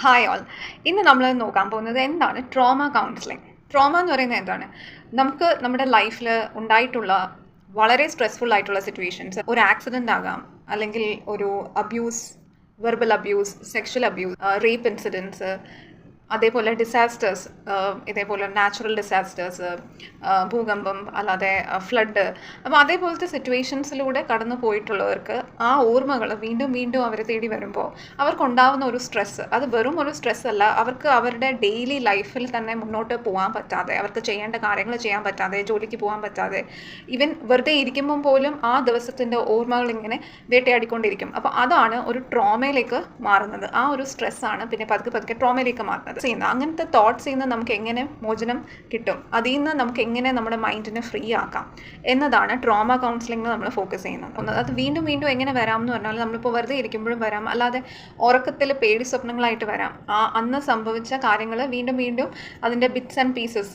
Hi all. ഇന്ന് നമ്മൾ നോക്കാൻ പോകുന്നത് എന്താണ് ട്രോമ കൗൺസിലിംഗ്. ട്രോമ എന്ന് പറയുന്നത് എന്താണ്? നമുക്ക് നമ്മുടെ ലൈഫിൽ ഉണ്ടായിട്ടുള്ള വളരെ സ്ട്രെസ്ഫുൾ ആയിട്ടുള്ള സിറ്റുവേഷൻസ്, ഒരു ആക്സിഡൻ്റ് ആകാം, അല്ലെങ്കിൽ ഒരു abuse, verbal abuse, sexual abuse, rape incidence, അതേപോലെ ഡിസാസ്റ്റേഴ്സ്, ഇതേപോലെ നാച്ചുറൽ ഡിസാസ്റ്റേഴ്സ്, ഭൂകമ്പം, അല്ലാതെ ഫ്ലഡ്. അപ്പോൾ അതേപോലത്തെ സിറ്റുവേഷൻസിലൂടെ കടന്നു പോയിട്ടുള്ളവർക്ക് ആ ഓർമ്മകൾ വീണ്ടും വീണ്ടും അവരെ തേടി വരുമ്പോൾ അവർക്കുണ്ടാവുന്ന ഒരു സ്ട്രെസ്സ്, അത് വെറും ഒരു സ്ട്രെസ് അല്ല, അവർക്ക് അവരുടെ ഡെയിലി ലൈഫിൽ തന്നെ മുന്നോട്ട് പോകാൻ പറ്റാതെ, അവർക്ക് ചെയ്യേണ്ട കാര്യങ്ങൾ ചെയ്യാൻ പറ്റാതെ, ജോലിക്ക് പോകാൻ പറ്റാതെ, ഈവൻ വെറുതെ ഇരിക്കുമ്പം പോലും ആ ദിവസത്തിൻ്റെ ഓർമ്മകൾ ഇങ്ങനെ വേട്ടയാടിക്കൊണ്ടിരിക്കും. അപ്പോൾ അതാണ് ഒരു ട്രോമയിലേക്ക് മാറുന്നത്. ആ ഒരു സ്ട്രെസ്സാണ് പിന്നെ പതുക്കെ പതുക്കെ ട്രോമയിലേക്ക് മാറുന്നത്. അങ്ങനത്തെ തോട്ട്സിൽ നിന്ന് നമുക്ക് എങ്ങനെ മോചനം കിട്ടും, അതിൽ നിന്ന് നമുക്ക് എങ്ങനെ നമ്മുടെ മൈൻഡിനെ ഫ്രീ ആക്കാം എന്നതാണ് ട്രോമ കൗൺസിലിംഗ് നമ്മൾ ഫോക്കസ് ചെയ്യുന്നത്. അത് വീണ്ടും വീണ്ടും എങ്ങനെ വരാം എന്ന് പറഞ്ഞാൽ, നമ്മളിപ്പോൾ വെറുതെ ഇരിക്കുമ്പോഴും വരാം, അല്ലാതെ ഉറക്കത്തിൽ പേടി സ്വപ്നങ്ങളായിട്ട് വരാം. അന്ന് സംഭവിച്ച കാര്യങ്ങൾ വീണ്ടും വീണ്ടും അതിൻ്റെ ബിറ്റ്സ് ആൻഡ് പീസസ്,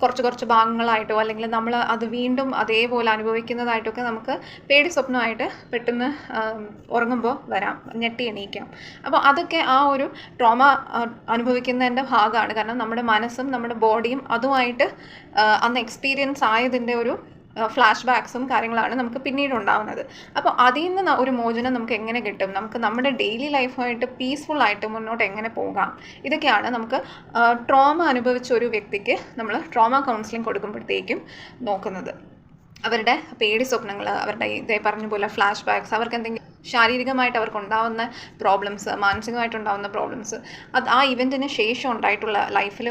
കുറച്ച് കുറച്ച് ഭാഗങ്ങളായിട്ടോ, അല്ലെങ്കിൽ നമ്മൾ അത് വീണ്ടും അതേപോലെ അനുഭവിക്കുന്നതായിട്ടൊക്കെ നമുക്ക് പേടി സ്വപ്നമായിട്ട് പെട്ടെന്ന് ഉറങ്ങുമ്പോൾ വരാം, ഞെട്ടി എണീക്കാം. അപ്പോൾ അതൊക്കെ ആ ഒരു ട്രോമ അനുഭവിക്കുന്നതിൻ്റെ ഭാഗമാണ്. കാരണം നമ്മുടെ മനസ്സും നമ്മുടെ ബോഡിയും അതുമായിട്ട് അന്ന് എക്സ്പീരിയൻസ് ആയതിൻ്റെ ഒരു ഫ്ലാഷ് ബാക്സും കാര്യങ്ങളാണ് നമുക്ക് പിന്നീട് ഉണ്ടാവുന്നത്. അപ്പോൾ അതിൽ നിന്ന് ഒരു മോചനം നമുക്ക് എങ്ങനെ കിട്ടും, നമുക്ക് നമ്മുടെ ഡെയിലി ലൈഫുമായിട്ട് പീസ്ഫുള്ളായിട്ട് മുന്നോട്ട് എങ്ങനെ പോകാം, ഇതൊക്കെയാണ് നമുക്ക് ട്രോമ അനുഭവിച്ച ഒരു വ്യക്തിക്ക് നമ്മൾ ട്രോമ കൗൺസിലിംഗ് കൊടുക്കുമ്പോഴത്തേക്കും നോക്കുന്നത്. അവരുടെ പേടി സ്വപ്നങ്ങൾ, അവരുടെ ഇതേ പറഞ്ഞ പോലെ ഫ്ലാഷ് ബാക്സ്, അവർക്ക് എന്തെങ്കിലും ശാരീരികമായിട്ട് അവർക്കുണ്ടാവുന്ന പ്രോബ്ലംസ്, മാനസികമായിട്ടുണ്ടാകുന്ന പ്രോബ്ലംസ്, അത് ആ ഇവൻറ്റിന് ശേഷം ഉണ്ടായിട്ടുള്ള ലൈഫിൽ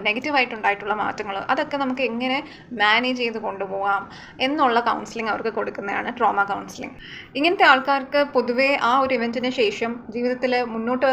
നെഗറ്റീവായിട്ടുണ്ടായിട്ടുള്ള മാറ്റങ്ങൾ, അതൊക്കെ നമുക്ക് എങ്ങനെ മാനേജ് ചെയ്ത് കൊണ്ടുപോകാം എന്നുള്ള കൗൺസിലിംഗ് അവർക്ക് കൊടുക്കുന്നതാണ് ട്രോമ കൗൺസിലിംഗ്. ഇങ്ങനത്തെ ആൾക്കാർക്ക് പൊതുവേ ആ ഒരു ഇവൻറ്റിന് ശേഷം ജീവിതത്തിൽ മുന്നോട്ട്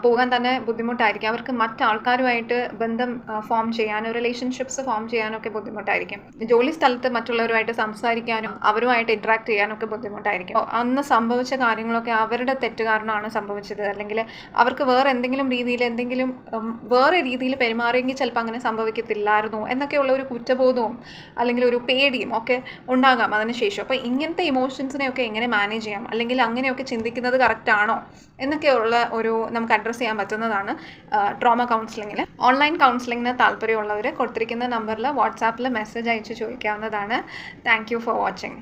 പോകാൻ തന്നെ ബുദ്ധിമുട്ടായിരിക്കും. അവർക്ക് മറ്റാൾക്കാരുമായിട്ട് ബന്ധം ഫോം ചെയ്യാനും റിലേഷൻഷിപ്സ് ഫോം ചെയ്യാനൊക്കെ ബുദ്ധിമുട്ടായിരിക്കും. ജോലി സ്ഥലത്ത് മറ്റുള്ളവരുമായിട്ട് സംസാരിക്കാനും അവരുമായിട്ട് ഇൻട്രാക്ട് ചെയ്യാനൊക്കെ ബുദ്ധിമുട്ടായിരിക്കും. അന്ന് സംഭവിച്ച കാര്യങ്ങളൊക്കെ അവരുടെ തെറ്റ് കാരണമാണ് സംഭവിച്ചത്, അല്ലെങ്കിൽ അവർക്ക് വേറെ എന്തെങ്കിലും രീതിയിൽ പെരുമാറിയെങ്കിൽ ചിലപ്പോൾ അങ്ങനെ സംഭവിക്കത്തില്ലായിരുന്നു എന്നൊക്കെയുള്ള ഒരു കുറ്റബോധവും അല്ലെങ്കിൽ ഒരു പേടിയും ഒക്കെ ഉണ്ടാകാം അതിനുശേഷം. അപ്പോൾ ഇങ്ങനത്തെ ഇമോഷൻസിനെയൊക്കെ എങ്ങനെ മാനേജ് ചെയ്യാം, അല്ലെങ്കിൽ അങ്ങനെയൊക്കെ ചിന്തിക്കുന്നത് കറക്റ്റാണോ എന്നൊക്കെയുള്ള ഒരു നമുക്ക് അഡ്രസ്സ് ചെയ്യാൻ പറ്റുന്നതാണ് ട്രോമ കൗൺസിലിങ്ങിൽ. ഓൺലൈൻ കൗൺസിലിങ്ങിന് താല്പര്യമുള്ളവർ കൊടുത്തിരിക്കുന്ന നമ്പറിൽ വാട്സാപ്പിൽ മെസ്സേജ് അയച്ച് ചോദിക്കാവുന്നതാണ്. Thank you for watching.